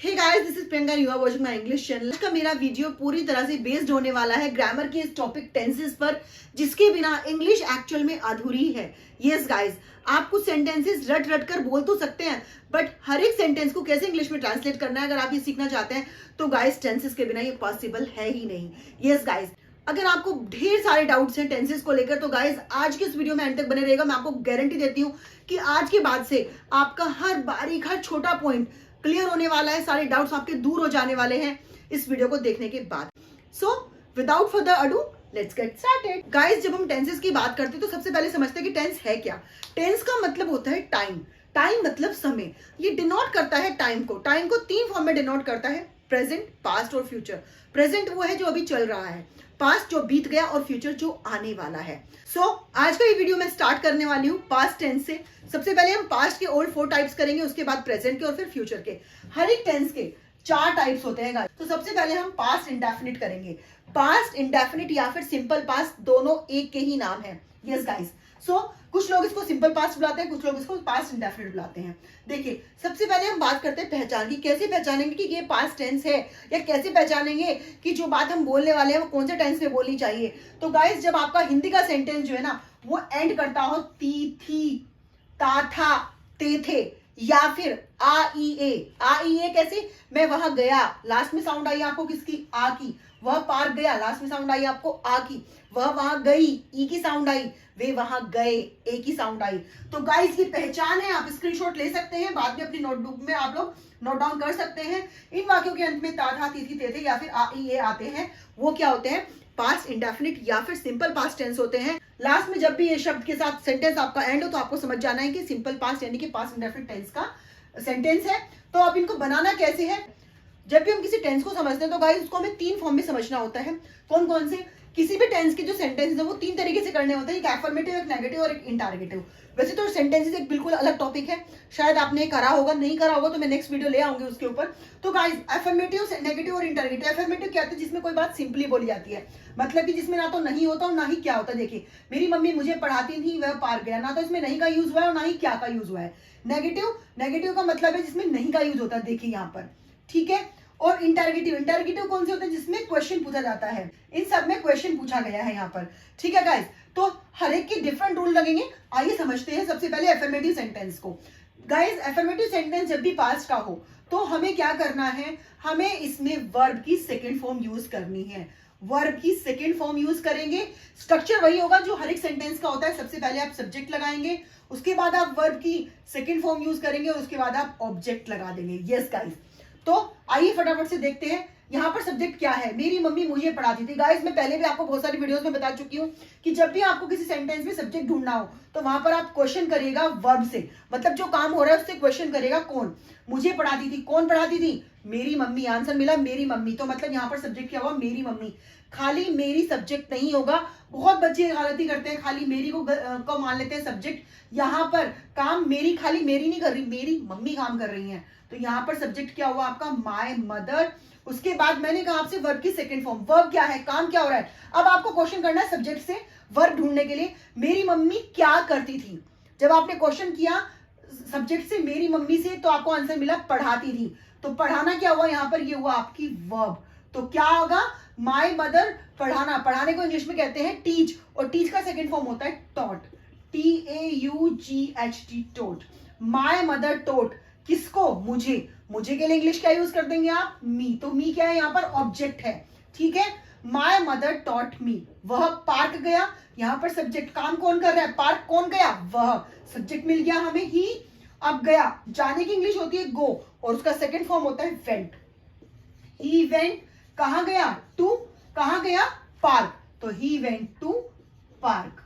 Hey guys, this is Priyanka, you are watching my English channel. आज का मेरा video पूरी तरह से बेस्ड होने वाला है ग्रामर के इस टॉपिक टेंसेस पर, जिसके बिना इंग्लिश एक्चुअल में अधूरी है। यस गाइस, आप कुछ सेंटेंसेस रट रट कर बोल तो सकते हैं, बट हर एक सेंटेंस को कैसे इंग्लिश में ट्रांसलेट करना है, अगर आप ये सीखना चाहते हैं तो गाइस टेंसेस के बिना ये पॉसिबल है ही नहीं। यस गाइस, अगर आपको ढेर सारे डाउट्स हैं टेंसेस को लेकर तो गाइस आज के इस वीडियो में एंड तक बने रहेगा। मैं आपको गारंटी देती हूँ कि आज के बाद से आपका हर बारीक हर छोटा पॉइंट क्लियर होने वाला है, सारे डाउट्स आपके दूर हो जाने वाले हैं इस वीडियो को देखने के बाद। So without further ado let's get started. Guys, जब हम टेंसेस की बात करते हैं तो सबसे पहले समझते हैं कि टेंस है क्या। टेंस का मतलब होता है टाइम। टाइम मतलब समय। ये डिनोट करता है टाइम को। टाइम को तीन फॉर्म में डिनोट करता है, प्रेजेंट, पास्ट और फ्यूचर। प्रेजेंट वो है जो अभी चल रहा है, पास्ट जो बीत गया और फ्यूचर जो आने वाला है। सो आज का ये वीडियो मैं स्टार्ट करने वाली हूँ पास्ट टेंस से। सबसे पहले हम पास्ट के ओल्ड 4 टाइप्स करेंगे, उसके बाद प्रेजेंट के और फिर फ्यूचर के। हर एक टेंस के 4 टाइप्स होते हैं गाइस। तो सबसे पहले हम पास्ट इंडेफिनिट करेंगे। पास्ट इंडेफिनिट या फिर सिंपल पास्ट दोनों एक के ही नाम है। यस गाइस, सो कुछ लोग इसको सिंपल पास्ट बुलाते हैं, कुछ लोग इसको पास्ट इंडेफिनिट बुलाते हैं। देखिए, सबसे पहले हम बात करते हैं पहचान की। कैसे पहचानेंगे कि ये पास्ट टेंस है, या कैसे पहचानेंगे कि जो बात हम बोलने वाले हैं वो कौन से टेंस में बोलनी चाहिए। तो गाइस, जब आपका हिंदी का सेंटेंस जो है ना वो एंड करता हो ती, थी, ता, था, ते, थे, या फिर आ ई ए कैसे, मैं वहां गया, लास्ट में साउंड आई आपको किसकी, आ की। वह पार्क गया, लास्ट में साउंड आई आपको आ की। वह वहां गई, ई की साउंड आई। वे वहां गए, ए की साउंड आई। तो गाइस, ये पहचान है। आप स्क्रीनशॉट ले सकते हैं, बाद में अपनी नोटबुक में आप लोग नोट डाउन कर सकते हैं। इन वाक्यों के अंत में ता, था, ती, थी, ते, थे या फिर आ ई ए आते हैं, वो क्या होते हैं, पास्ट इंडेफिनिट या फिर सिंपल पास्ट टेंस होते हैं। लास्ट में जब भी ये शब्द के साथ सेंटेंस आपका एंड हो तो आपको समझ जाना है कि सिंपल पास्ट यानी कि पास्ट इंडेफिनिट टेंस का सेंटेंस है। तो अब इनको बनाना कैसे है, जब भी हम किसी टेंस को समझते हैं तो गाइस उसको हमें 3 फॉर्म में समझना होता है। कौन कौन से, किसी भी टेंस के जो सेंटेंस है वो 3 तरीके से करने होते हैं, एक एफर्मेटिव, एक नेगेटिव और एक इंटरगेटिव। वैसे तो सेंटेंसेस एक बिल्कुल अलग टॉपिक है, शायद आपने करा होगा, नहीं करा होगा तो मैं नेक्स्ट वीडियो ले आऊंगी उसके ऊपर। तो गाइस, एफर्मेटिव, नेगेटिव और इंटरगेटिव। एफर्मेटिव क्या होता है, जिसमें कोई बात सिंपली बोली जाती है, मतलब कि जिसमें ना तो नहीं होता और ना ही क्या होता। देखिए, मेरी मम्मी मुझे पढ़ाती थी, वह पार्क गया, ना तो इसमें नहीं का यूज हुआ है और ना ही क्या का यूज हुआ है। नेगेटिव का मतलब है जिसमें नहीं का यूज होता है, देखिए यहाँ पर, ठीक है। और इंटरगेटिव कौन से होते हैं, जिसमें क्वेश्चन पूछा जाता है। इन सब में क्वेश्चन पूछा गया है यहाँ पर, ठीक है गाइस। तो हर एक के डिफरेंट रूल लगेंगे। आइए समझते हैं सबसे पहले एफर्मेटिव सेंटेंस को। गाइस, एफर्मेटिव सेंटेंस जब भी पास्ट का हो तो हमें क्या करना है, हमें इसमें वर्ब की सेकेंड फॉर्म यूज करनी है। वर्ब की सेकेंड फॉर्म यूज करेंगे। स्ट्रक्चर वही होगा जो हर एक सेंटेंस का होता है। सबसे पहले आप सब्जेक्ट लगाएंगे, उसके बाद आप वर्ब की सेकेंड फॉर्म यूज करेंगे और उसके बाद आप ऑब्जेक्ट लगा देंगे। यस गाइस, तो आइए फटाफट से देखते हैं यहाँ पर सब्जेक्ट क्या है। मेरी मम्मी मुझे पढ़ाती थी। गाइस, मैं पहले भी आपको बहुत सारी वीडियोस में बता चुकी हूँ कि जब भी आपको किसी सेंटेंस में सब्जेक्ट ढूंढना हो तो वहां पर आप क्वेश्चन करिएगा वर्ब से, मतलब जो काम हो रहा है उससे क्वेश्चन करेगा। कौन, मुझे पढ़ाती थी, कौन पढ़ाती थी, मेरी मम्मी। आंसर मिला मेरी मम्मी, तो मतलब यहाँ पर सब्जेक्ट क्या हुआ, मेरी मम्मी। खाली मेरी सब्जेक्ट नहीं होगा। बहुत बच्चे गलती करते हैं, खाली मेरी को मान लेते हैं सब्जेक्ट। यहाँ पर काम मेरी, खाली मेरी नहीं कर रही, मेरी मम्मी काम कर रही है। तो यहाँ पर सब्जेक्ट क्या हुआ आपका, माय मदर। उसके बाद मैंने कहा आपसे वर्ब की सेकंड फॉर्म। वर्ब क्या है, काम क्या हो रहा है। अब आपको क्वेश्चन करना है सब्जेक्ट से वर्ब ढूंढने के लिए। मेरी मम्मी क्या करती थी, जब आपने क्वेश्चन किया सब्जेक्ट से मेरी मम्मी से तो आपको आंसर मिला पढ़ाती थी। तो पढ़ाना क्या हुआ यहाँ पर, ये हुआ आपकी वर्ब। तो क्या होगा, माय मदर पढ़ाना। पढ़ाने को इंग्लिश में कहते हैं टीच, और टीच का सेकंड फॉर्म होता है taught, TAUGHT, taught. My mother taught, किसको, मुझे। मुझे के लिए इंग्लिश क्या यूज कर देंगे आप, मी। तो मी क्या है यहाँ पर, ऑब्जेक्ट है, ठीक है। My mother taught me. वह पार्क गया, यहाँ पर सब्जेक्ट, काम कौन कर रहा है, पार्क कौन गया, वह। सब्जेक्ट मिल गया हमें ही। अब गया, जाने की इंग्लिश होती है गो, और उसका सेकंड फॉर्म होता है वेंट। ही वेंट, कहां गया, टू, कहां गया, पार्क। तो ही वेंट टू पार्क।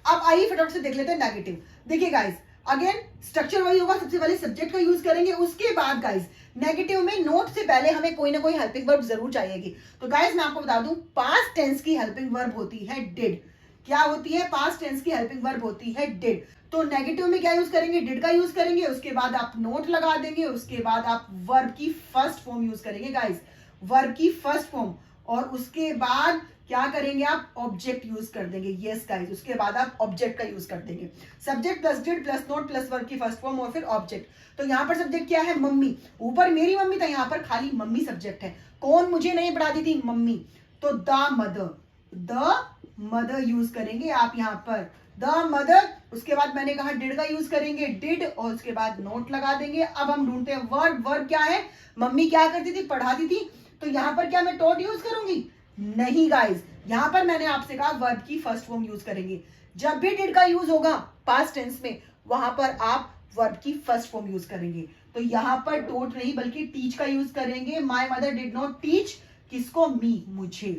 अब आइए फटाफट से देख लेते हैं नेगेटिव। देखिए गाइस, अगेन स्ट्रक्चर वही होगा। सबसे पहले सब्जेक्ट का यूज करेंगे, उसके बाद गाइस नेगेटिव में नोट से पहले हमें कोई ना कोई हेल्पिंग वर्ब जरूर चाहिएगी। तो गाइस, मैं आपको बता दूं, पास्ट टेंस की हेल्पिंग वर्ब होती है डिड। क्या होती है, पास्ट टेंस की हेल्पिंग वर्ब होती है डिड। तो नेगेटिव में क्या यूज करेंगे, डिड का यूज करेंगे, उसके बाद आप नोट लगा देंगे, उसके बाद आप वर्ब की फर्स्ट फॉर्म यूज करेंगे गाइस, वर्ब की फर्स्ट फॉर्म। और उसके बाद क्या करेंगे आप, ऑब्जेक्ट यूज कर देंगे। यस गाइस, उसके बाद आप ऑब्जेक्ट का यूज कर देंगे। Subject plus did plus note plus verb की फर्स्ट फॉर्म और फिर ऑब्जेक्ट। तो यहाँ पर सब्जेक्ट क्या है, मम्मी। ऊपर मेरी मम्मी था, यहाँ पर खाली मम्मी सब्जेक्ट है। कौन मुझे नहीं पढ़ाती थी, मम्मी। तो द मदर यूज करेंगे आप यहाँ पर, द मदर। उसके बाद मैंने कहा डिड का यूज करेंगे, डिड, और उसके बाद नोट लगा देंगे। अब हम ढूंढते हैं वर्ब। वर्ब क्या है, मम्मी क्या करती थी, पढ़ाती थी। तो यहाँ पर क्या मैं टॉट यूज करूंगी, नहीं गाइस, यहाँ पर मैंने आपसे कहा वर्ब की फर्स्ट फॉर्म यूज करेंगे। जब भी डिड का यूज होगा पास्ट टेंस में, वहां पर आप वर्ब की फर्स्ट फॉर्म यूज करेंगे। तो यहाँ पर टोट नहीं बल्कि टीच का यूज करेंगे। My mother did not teach, किसको, मी, मुझे।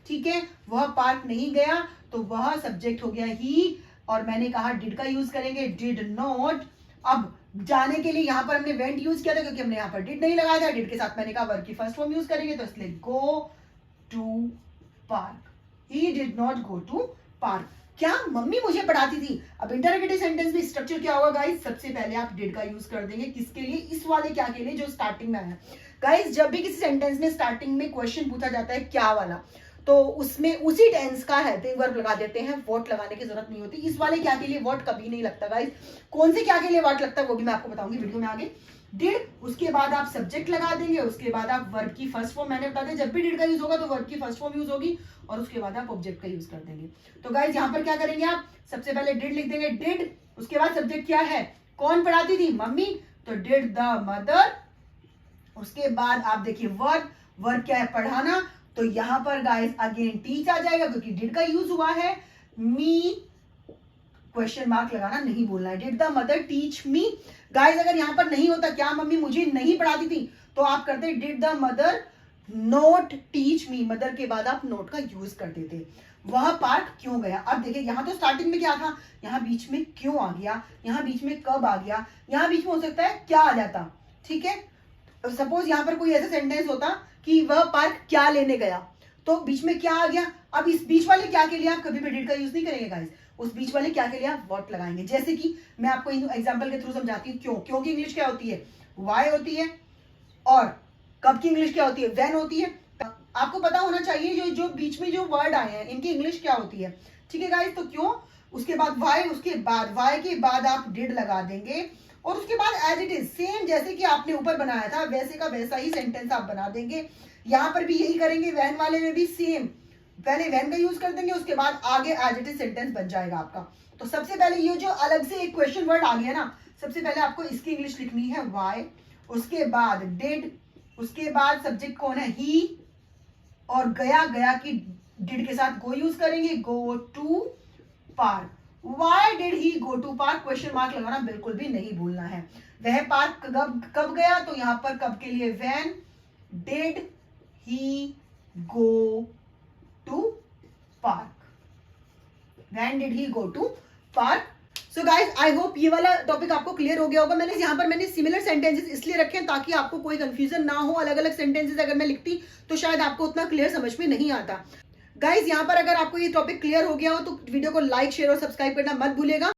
ठीक है, वह पार्क नहीं गया, तो वह सब्जेक्ट हो गया ही। और मैंने कहा डिड का यूज करेंगे, डिड नॉट। अब जाने के लिए यहाँ पर हमने वेंट यूज किया था क्योंकि हमने यहाँ पर डिड नहीं लगाया था। डिड के साथ मैंने कहा वर्ब की फर्स्ट फॉर्म यूज करेंगे, तो इसलिए go to park. He did not go to park. क्या मम्मी मुझे पढ़ाती थी। अब इंटरोगेटिव सेंटेंस में स्ट्रक्चर क्या होगा गाइस, सबसे पहले आप डिड का यूज कर देंगे। किसके लिए, इस वाले क्या के लिए जो स्टार्टिंग में आया। गाइस जब भी किसी सेंटेंस में स्टार्टिंग में क्वेश्चन पूछा जाता है क्या वाला, तो उसमें उसी टेंस का हेल्पिंग वर्ब लगा देते हैं, वॉट लगाने की जरूरत नहीं होती। इस वाले क्या के लिए वॉट कभी नहीं लगता गाइस। कौन से क्या के लिए वॉट लगता है वो भी मैं आपको बताऊंगी वीडियो में आगे। डिड, उसके बाद आप सब्जेक्ट लगा देंगे, उसके बाद आप वर्ब की फर्स्ट फॉर्म, मैंने बता दिया जब भी डिड का यूज होगा तो वर्ब की फर्स्ट फॉर्म यूज होगी, और उसके बाद आप ऑब्जेक्ट का यूज कर देंगे। तो गाइस यहाँ पर क्या करेंगे आप, सबसे पहले डिड लिख देंगे, डिड, उसके बाद सब्जेक्ट क्या है, कौन पढ़ाती थी, मम्मी, तो डिड द मदर। उसके बाद आप देखिए वर्ब, वर्ब क्या है, पढ़ाना। तो यहां पर गाइस अगेन टीच आ जाएगा क्योंकि डिड का यूज हुआ है। मी, क्वेश्चन मार्क लगाना नहीं बोलना है, did the mother teach me. Guys अगर यहां पर नहीं होता क्या मम्मी मुझे नहीं पढ़ाती थी, तो आप करते did the mother note teach me, mother के बाद आप नोट का यूज कर देते। वह पार्क क्यों गया। अब देखिए यहाँ तो स्टार्टिंग में क्या था, यहाँ बीच में क्यों आ गया, यहाँ बीच में कब आ गया, यहाँ बीच में हो सकता है क्या आ जाता। ठीक है, सपोज यहाँ पर कोई ऐसा सेंटेंस होता कि वह पार्क क्या लेने गया, तो बीच में क्या आ गया। अब इस बीच वाले क्या के लिए आप कभी भी डिड का यूज नहीं करेंगे गाइस, उस बीच वाले क्या के लिए आप व्हाट लगाएंगे। जैसे कि मैं आपको एग्जांपल के थ्रू समझाती हूँ। क्यों, क्यों की इंग्लिश क्या होती है, वाई होती है, और कब की इंग्लिश क्या होती है, व्हेन होती है। आपको पता होना चाहिए जो जो बीच में जो वर्ड आए हैं इनकी इंग्लिश क्या होती है। ठीक है गाइस, तो क्यों, उसके बाद वाई, उसके बाद वाई के बाद आप डिड लगा देंगे, और उसके बाद एज इट इज सेम जैसे कि आपने ऊपर बनाया था वैसे का वैसा ही सेंटेंस आप बना देंगे। यहां पर भी यही करेंगे, वैन वाले में भी सेम, पहले वैन का यूज कर देंगे, उसके बाद आगे एज इट इज सेंटेंस बन जाएगा आपका। तो सबसे पहले ये जो अलग से एक क्वेश्चन वर्ड आ गया ना, सबसे पहले आपको इसकी इंग्लिश लिखनी है वाई, उसके बाद डिड, उसके बाद सब्जेक्ट कौन है, ही, और गया, गया की डिड के साथ गो यूज करेंगे, go to park. Why did he go to park? Question mark लगाना बिल्कुल भी नहीं भूलना है। वह पार्क कब गया, तो यहां पर कब के लिए when did he go to park? When did he go to park? So guys I hope ये वाला टॉपिक आपको क्लियर हो गया होगा। मैंने सिमिलर सेंटेंसेस इसलिए रखे हैं ताकि आपको कोई कंफ्यूजन ना हो। अलग अलग सेंटेंसेस अगर मैं लिखती तो शायद आपको उतना क्लियर समझ में नहीं आता। गाइज यहाँ पर अगर आपको ये टॉपिक क्लियर हो गया हो तो वीडियो को लाइक, शेयर और सब्सक्राइब करना मत भूलिएगा।